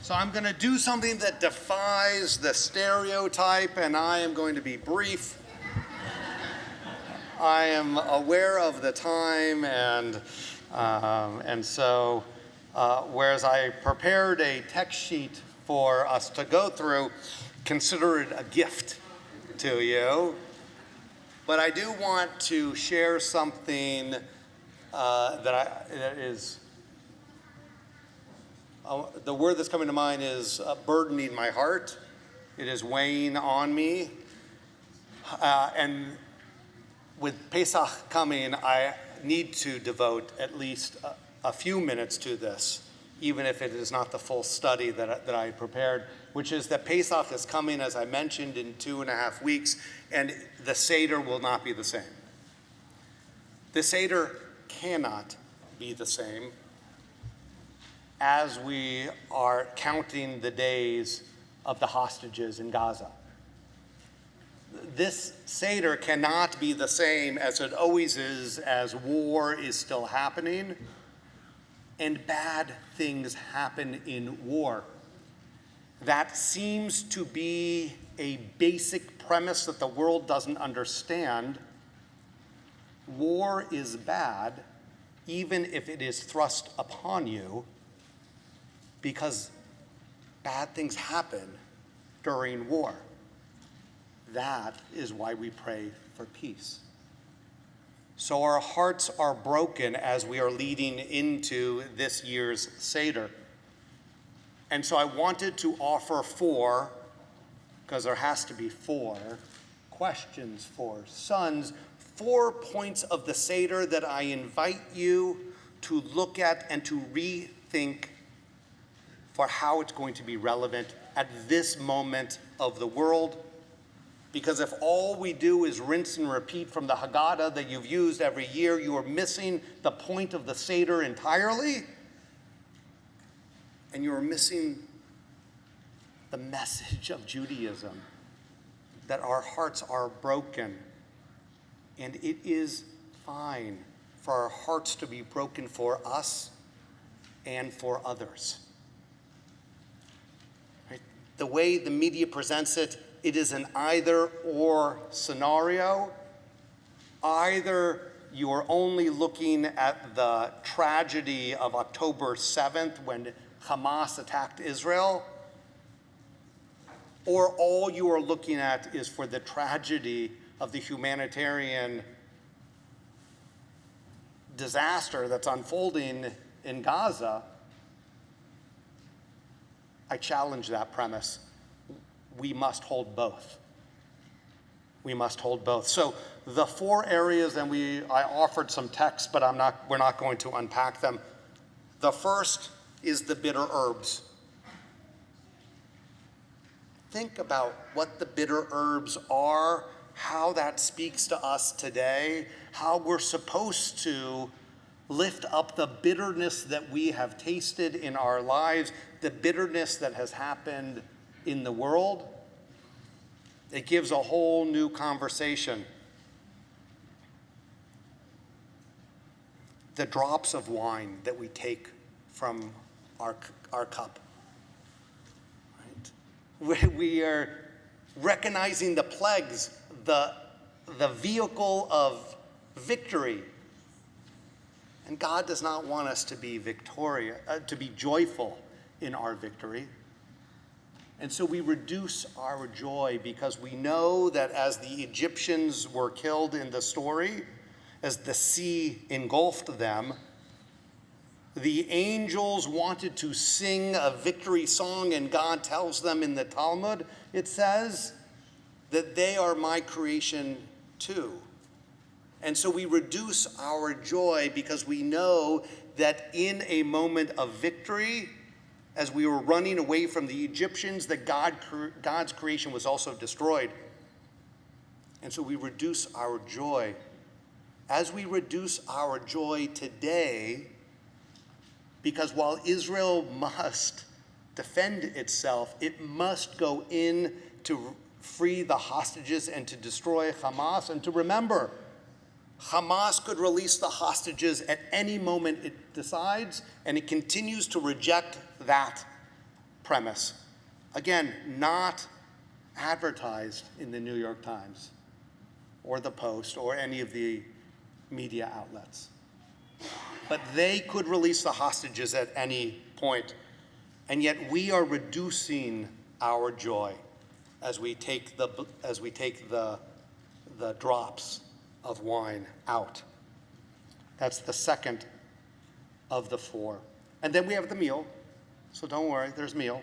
So I'm going to do something that defies the stereotype, and I am going to be brief. I am aware of the time, and so whereas I prepared a text sheet for us to go through, consider it a gift to you. But I do want to share something that is, the word that's coming to mind is burdening my heart. It is weighing on me. And with Pesach coming, I need to devote at least a few minutes to this, even if it is not the full study that I prepared, which is that Pesach is coming, as I mentioned, in 2.5 weeks, and the Seder will not be the same. The Seder cannot be the same as we are counting the days of the hostages in Gaza. This Seder cannot be the same as it always is, as war is still happening and bad things happen in war. That seems to be a basic premise that the world doesn't understand. War is bad, even if it is thrust upon you, because bad things happen during war. That is why we pray for peace. So our hearts are broken as we are leading into this year's Seder. And so I wanted to offer 4, because there has to be 4 questions for sons, 4 points of the Seder that I invite you to look at and to rethink for how it's going to be relevant at this moment of the world. Because if all we do is rinse and repeat from the Haggadah that you've used every year, you are missing the point of the Seder entirely, and you are missing the message of Judaism, that our hearts are broken. And it is fine for our hearts to be broken for us and for others. Right? The way the media presents it, it is an either-or scenario. Either you are only looking at the tragedy of October 7th when Hamas attacked Israel, or all you are looking at is for the tragedy of the humanitarian disaster that's unfolding in Gaza. I challenge that premise. We must hold both. We must hold both. So the 4 areas, and I offered some text, but we're not going to unpack them. The first is the bitter herbs. Think about what the bitter herbs are, how that speaks to us today, how we're supposed to lift up the bitterness that we have tasted in our lives, the bitterness that has happened in the world. It gives a whole new conversation. The drops of wine that we take from our cup. Right? We are recognizing the plagues, the vehicle of victory. And God does not want us to be to be joyful in our victory. And so we reduce our joy because we know that as the Egyptians were killed in the story, as the sea engulfed them, the angels wanted to sing a victory song, and God tells them in the Talmud, it says, that they are my creation too. And so we reduce our joy because we know that in a moment of victory, as we were running away from the Egyptians, that God's creation was also destroyed. And so we reduce our joy. As we reduce our joy today, because while Israel must defend itself, it must go in to free the hostages and to destroy Hamas. And to remember, Hamas could release the hostages at any moment it decides, and it continues to reject that premise. Again, not advertised in the New York Times or the Post or any of the media outlets. But they could release the hostages at any point, and yet we are reducing our joy as we take the drops of wine out. That's the second of the four. And then we have the meal. So don't worry, there's meal.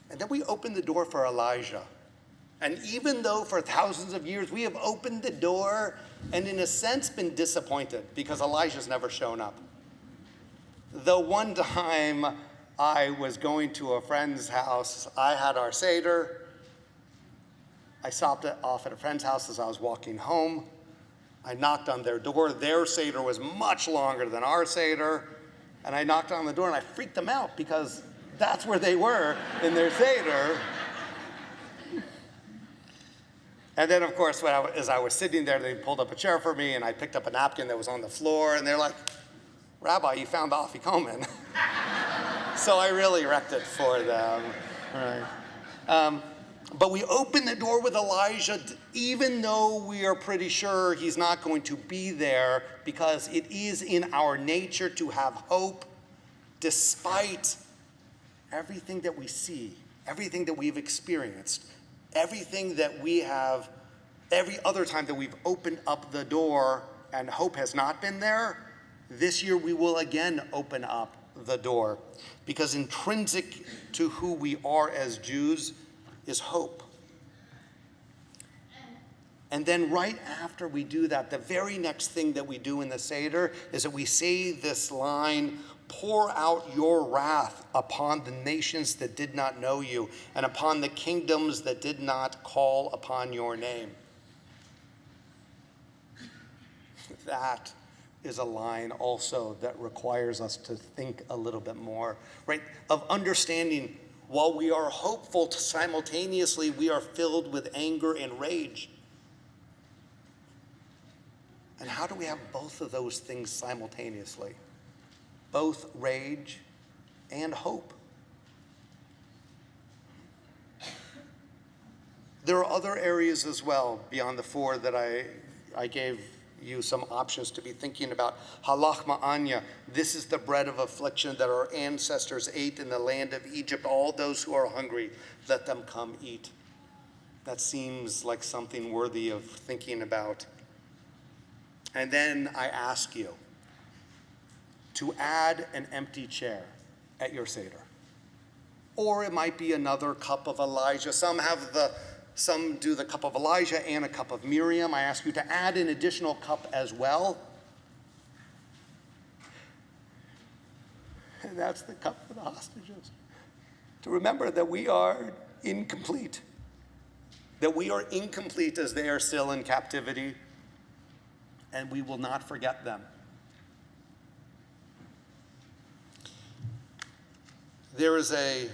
And then we open the door for Elijah. And even though for thousands of years we have opened the door and in a sense been disappointed because Elijah's never shown up. The one time I was going to a friend's house, I had our Seder. I stopped off at a friend's house as I was walking home. I knocked on their door. Their Seder was much longer than our Seder. And I knocked on the door and I freaked them out because that's where they were in their Seder. And then, of course, as I was sitting there, they pulled up a chair for me and I picked up a napkin that was on the floor and they're like, "Rabbi, you found the afikomen." So I really wrecked it for them. Right. But we open the door with Elijah, even though we are pretty sure he's not going to be there, because it is in our nature to have hope despite everything that we see, everything that we've experienced, everything that we have, every other time that we've opened up the door and hope has not been there. This year we will again open up the door, because intrinsic to who we are as Jews is hope. And then right after we do that, the very next thing that we do in the Seder is that we say this line, "Pour out your wrath upon the nations that did not know you, and upon the kingdoms that did not call upon your name." That is a line also that requires us to think a little bit more, right? Of understanding, while we are hopeful, simultaneously we are filled with anger and rage. And how do we have both of those things simultaneously? Both rage and hope. There are other areas as well beyond the four that I gave you some options to be thinking about. Halach ma'anya, this is the bread of affliction that our ancestors ate in the land of Egypt. All those who are hungry, let them come eat. That seems like something worthy of thinking about. And then I ask you to add an empty chair at your Seder. Or it might be another cup of Elijah. Some do the cup of Elijah and a cup of Miriam. I ask you to add an additional cup as well. And that's the cup for the hostages. To remember that we are incomplete. That we are incomplete as they are still in captivity. And we will not forget them. There is a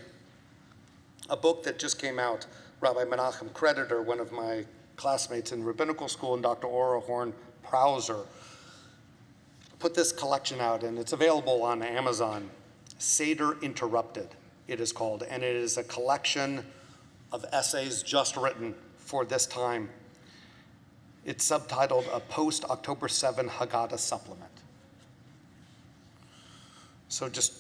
book that just came out. Rabbi Menachem Creditor, one of my classmates in rabbinical school, and Dr. Ora Horn-Prauser, put this collection out, and it's available on Amazon. Seder Interrupted, it is called, and it is a collection of essays just written for this time. It's subtitled A Post-October 7 Haggadah Supplement. So just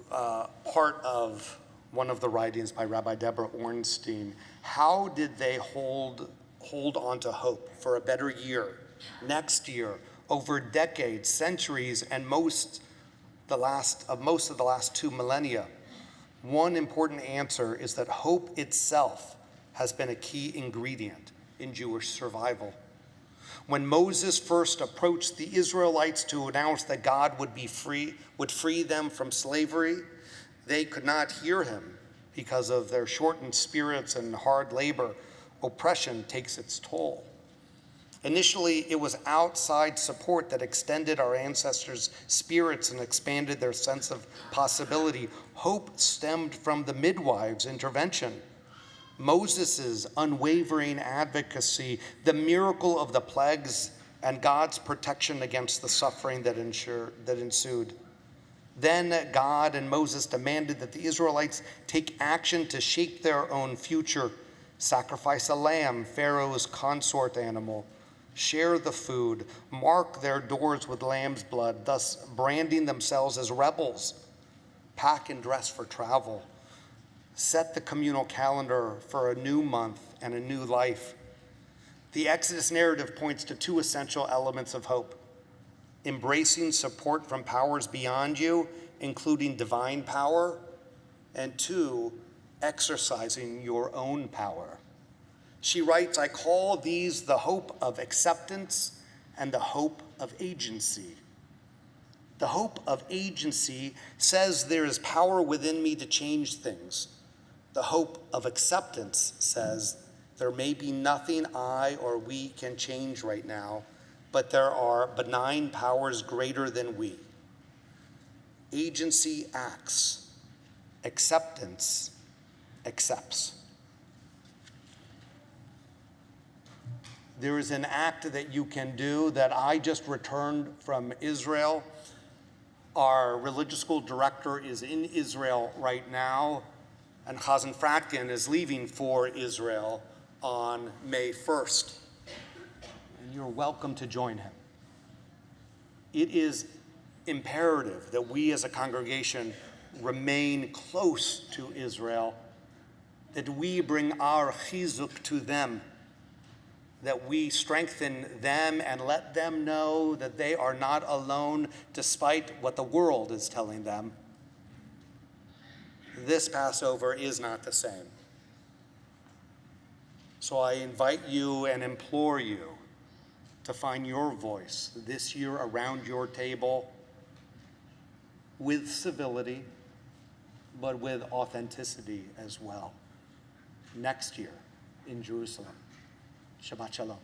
part of one of the writings by Rabbi Deborah Ornstein. How did they hold on to hope for a better year, next year, over decades, centuries, and most of the last 2 millennia? One important answer is that hope itself has been a key ingredient in Jewish survival. When Moses first approached the Israelites to announce that God would free them from slavery, they could not hear him because of their shortened spirits and hard labor. Oppression takes its toll. Initially, it was outside support that extended our ancestors' spirits and expanded their sense of possibility. Hope stemmed from the midwives' intervention, Moses' unwavering advocacy, the miracle of the plagues, and God's protection against the suffering that ensued. Then God and Moses demanded that the Israelites take action to shape their own future, sacrifice a lamb, Pharaoh's consort animal, share the food, mark their doors with lamb's blood, thus branding themselves as rebels, pack and dress for travel, set the communal calendar for a new month and a new life. The Exodus narrative points to two essential elements of hope: embracing support from powers beyond you, including divine power, and two, exercising your own power. She writes, I call these the hope of acceptance and the hope of agency. The hope of agency says there is power within me to change things. The hope of acceptance says there may be nothing I or we can change right now, but there are benign powers greater than we. Agency acts. Acceptance accepts. There is an act that you can do that I just returned from Israel. Our religious school director is in Israel right now, and Chazan Fratkin is leaving for Israel on May 1st. And you're welcome to join him. It is imperative that we as a congregation remain close to Israel, that we bring our chizuk to them, that we strengthen them and let them know that they are not alone despite what the world is telling them. This Passover is not the same. So I invite you and implore you to find your voice this year around your table with civility, but with authenticity as well. Next year in Jerusalem. Shabbat Shalom.